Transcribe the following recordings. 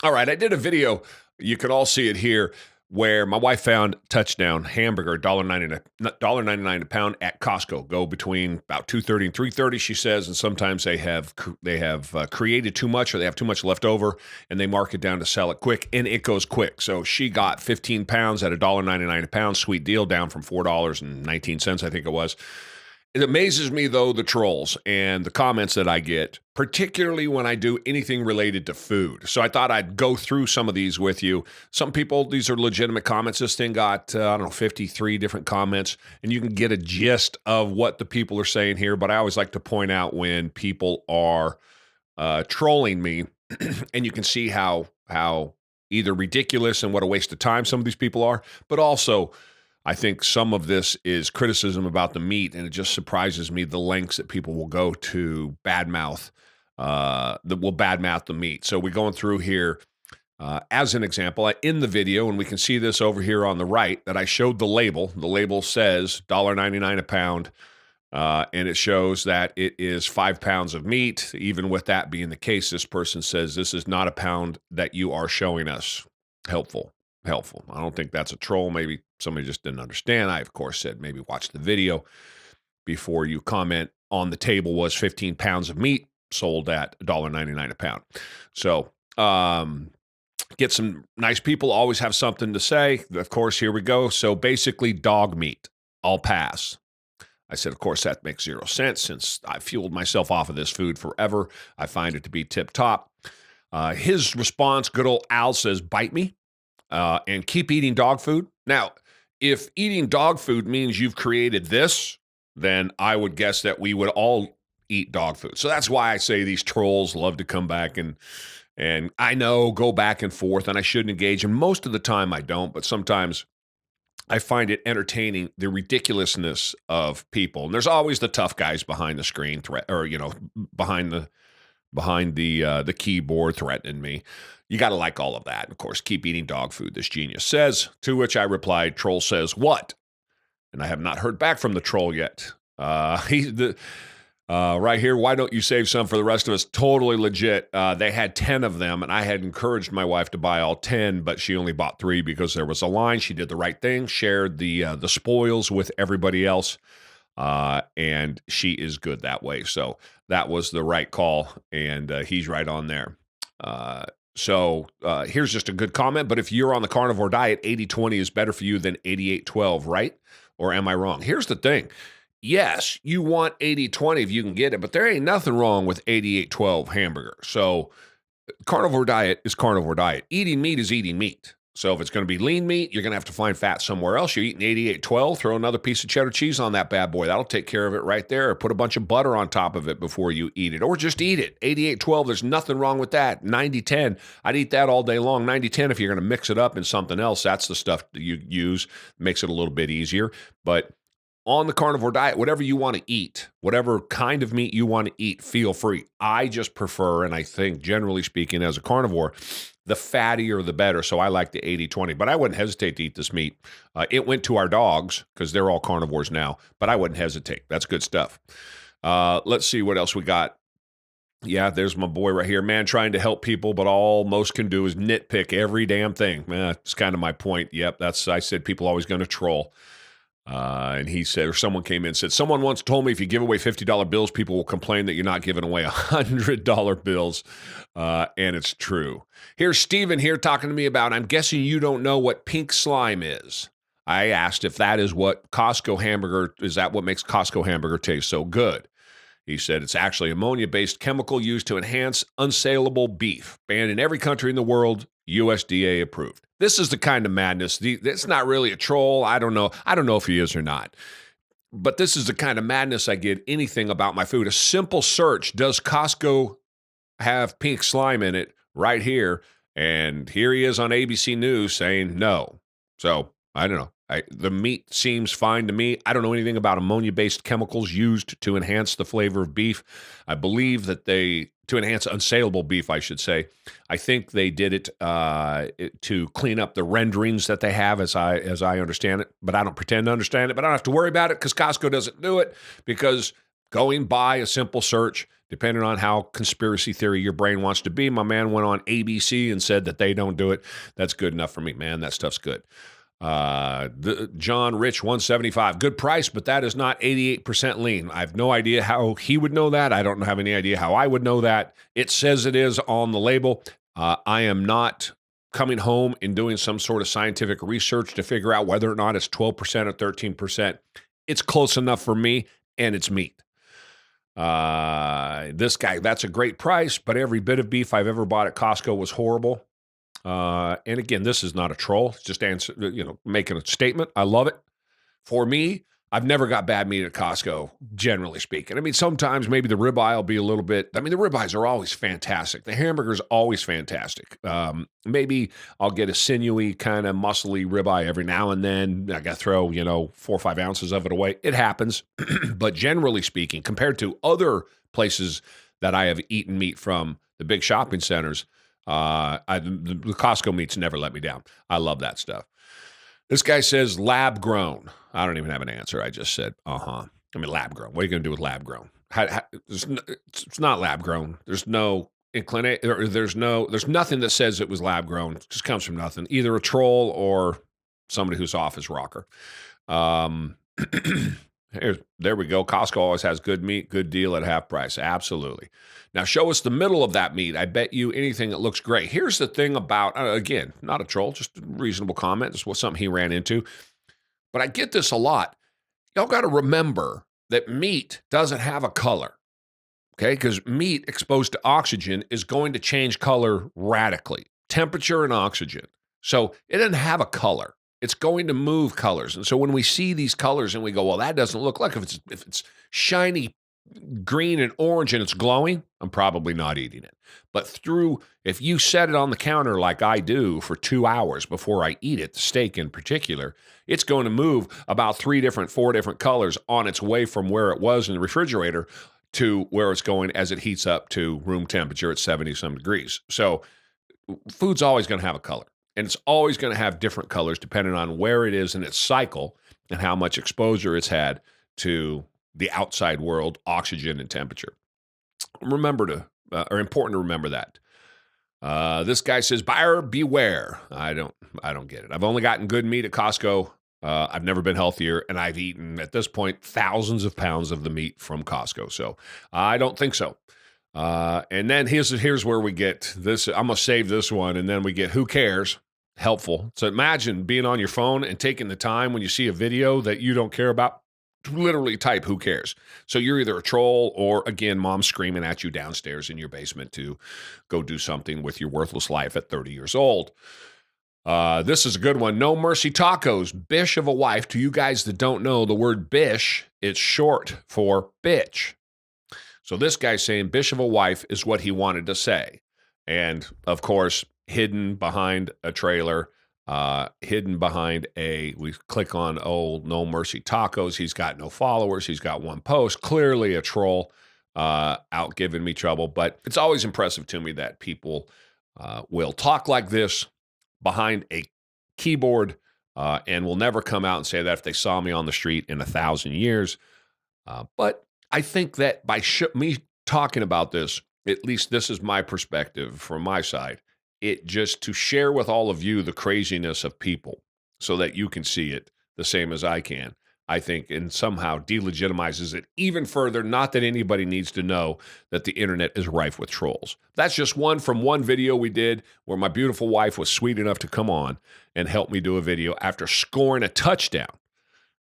All right, I did a video. You can all see it here where my wife found touchdown hamburger, $1.99 a pound at Costco. Go between about 2:30 and 3:30, she says, and sometimes they have created too much or they have too much left over, and they mark it down to sell it quick, and it goes quick. So she got 15 pounds at $1.99 a pound, sweet deal, down from $4.19, I think it was. It amazes me, though, the trolls and the comments that I get, particularly when I do anything related to food. So I thought I'd go through some of these with you. Some people, these are legitimate comments. This thing got, 53 different comments, and you can get a gist of what the people are saying here. But I always like to point out when people are trolling me, and you can see how either ridiculous and what a waste of time some of these people are, but also I think some of this is criticism about the meat, and it just surprises me the lengths that people will go to badmouth the meat. So we're going through here as an example in the video, and we can see this over here on the right that I showed the label. The label says $1.99 a pound, and it shows that it is 5 pounds of meat. Even with that being the case, this person says this is not a pound that you are showing us. Helpful. I don't think that's a troll. Maybe somebody just didn't understand. I, of course, said maybe watch the video before you comment. On the table was 15 pounds of meat sold at $1.99 a pound. So get some nice people, always have something to say. Of course, here we go. So basically dog meat. I'll pass. I said, of course, that makes 0 sense since I fueled myself off of this food forever. I find it to be tip top. His response, good old Al, says, bite me. And keep eating dog food. Now, if eating dog food means you've created this, then I would guess that we would all eat dog food. So that's why I say these trolls love to come back and I know go back and forth, and I shouldn't engage. And most of the time I don't, but sometimes I find it entertaining, the ridiculousness of people. And there's always the tough guys behind the screen, behind the keyboard threatening me. You got to like all of that. Of course, keep eating dog food, this genius says, to which I replied, troll says, what? And I have not heard back from the troll yet. Right here, why don't you save some for the rest of us? Totally legit. They had 10 of them, and I had encouraged my wife to buy all 10, but she only bought 3 because there was a line. She did the right thing, shared the spoils with everybody else, and she is good that way. So that was the right call, and he's right on there. So here's just a good comment. But if you're on the carnivore diet, 80-20 is better for you than 88-12, right? Or am I wrong? Here's the thing. Yes, you want 80-20 if you can get it, but there ain't nothing wrong with 88-12 hamburger. So carnivore diet is carnivore diet. Eating meat is eating meat. So if it's going to be lean meat, you're going to have to find fat somewhere else. You're eating 88-12, throw another piece of cheddar cheese on that bad boy. That'll take care of it right there. Or put a bunch of butter on top of it before you eat it. Or just eat it. 88-12, there's nothing wrong with that. 90-10, I'd eat that all day long. 90-10, if you're going to mix it up in something else, that's the stuff that you use. Makes it a little bit easier. But on the carnivore diet, whatever you want to eat, whatever kind of meat you want to eat, feel free. I just prefer, and I think generally speaking as a carnivore, the fattier the better. So I like the 80-20, but I wouldn't hesitate to eat this meat. It went to our dogs because they're all carnivores now, but I wouldn't hesitate. That's good stuff. Let's see what else we got. Yeah, there's my boy right here. Man, trying to help people, but all most can do is nitpick every damn thing. That's kind of my point. Yep, I said people always going to troll. And he said, or someone came in and said, someone once told me if you give away $50 bills, people will complain that you're not giving away $100 bills. And it's true. Here's Steven here talking to me about, I'm guessing you don't know what pink slime is. I asked if that is what Costco hamburger, is that what makes Costco hamburger taste so good? He said it's actually ammonia-based chemical used to enhance unsaleable beef, banned in every country in the world, USDA approved. This is the kind of madness. It's not really a troll. I don't know if he is or not. But this is the kind of madness I get anything about my food. A simple search, does Costco have pink slime in it, right here? And here he is on ABC News saying no. So I don't know. The meat seems fine to me. I don't know anything about ammonia-based chemicals used to enhance the flavor of beef. I believe that to enhance unsaleable beef, I should say. I think they did it to clean up the renderings that they have, as I understand it. But I don't pretend to understand it. But I don't have to worry about it because Costco doesn't do it, because going by a simple search Depending on how conspiracy theory your brain wants to be, my man went on ABC and said that they don't do it. That's good enough for me, man. That stuff's good. John Rich 175, good price, but that is not 88% lean. I have no idea how he would know that. I don't have any idea how I would know that. It says it is on the label. I am not coming home and doing some sort of scientific research to figure out whether or not it's 12% or 13%. It's close enough for me, and it's meat. This guy, that's a great price, but every bit of beef I've ever bought at Costco was horrible. And again, this is not a troll. It's just making a statement. I love it. For me, I've never got bad meat at Costco, generally speaking. I mean, sometimes maybe the ribeye will be a little bit. I mean, the ribeyes are always fantastic. The hamburger's always fantastic. Maybe I'll get a sinewy, kind of muscly ribeye every now and then. I got to throw, 4 or 5 ounces of it away. It happens. But generally speaking, compared to other places that I have eaten meat from, the big shopping centers, the Costco meats never let me down. I love that stuff. This guy says lab grown. I don't even have an answer. I just said, I mean, lab grown. What are you going to do with lab grown? It's not lab grown. There's no inclination, or there's nothing that says it was lab grown. It just comes from nothing. Either a troll or somebody who's off his rocker. There we go. Costco always has good meat, good deal at half price. Absolutely. Now show us the middle of that meat. I bet you anything that looks great. Here's the thing about, again, not a troll, just a reasonable comment. This was something he ran into. But I get this a lot. Y'all got to remember that meat doesn't have a color, okay? Because meat exposed to oxygen is going to change color radically, temperature and oxygen. So it doesn't have a color. It's going to move colors. And so when we see these colors and we go, well, that doesn't look like, if it's shiny green and orange and it's glowing, I'm probably not eating it. But if you set it on the counter like I do for 2 hours before I eat it, the steak in particular, it's going to move about 4 different colors on its way from where it was in the refrigerator to where it's going as it heats up to room temperature at 70-some degrees. So food's always going to have a color. And it's always going to have different colors depending on where it is in its cycle and how much exposure it's had to the outside world, oxygen and temperature. Important to remember that. This guy says, buyer beware. I don't get it. I've only gotten good meat at Costco. I've never been healthier, and I've eaten, at this point, thousands of pounds of the meat from Costco. So I don't think so. And then here's where we get this. I'm going to save this one, and then we get who cares? Helpful. So imagine being on your phone and taking the time when you see a video that you don't care about to literally type who cares. So you're either a troll or, again, mom screaming at you downstairs in your basement to go do something with your worthless life at 30 years old. This is a good one. No Mercy Tacos, bish of a wife. To you guys that don't know, the word bish, it's short for bitch. So this guy's saying bish of a wife is what he wanted to say. And, of course, hidden behind a trailer, we click on, No Mercy Tacos. He's got no followers. He's got one post. Clearly a troll out giving me trouble. But it's always impressive to me that people will talk like this behind a keyboard and will never come out and say that if they saw me on the street in 1,000 years. But I think that by me talking about this, at least this is my perspective from my side, it just to share with all of you the craziness of people so that you can see it the same as I can, I think, and somehow delegitimizes it even further. Not that anybody needs to know that the internet is rife with trolls. That's just one from one video we did where my beautiful wife was sweet enough to come on and help me do a video after scoring a touchdown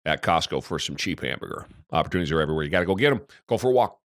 at Costco for some cheap hamburger. Opportunities are everywhere. You got to go get them. Go for a walk.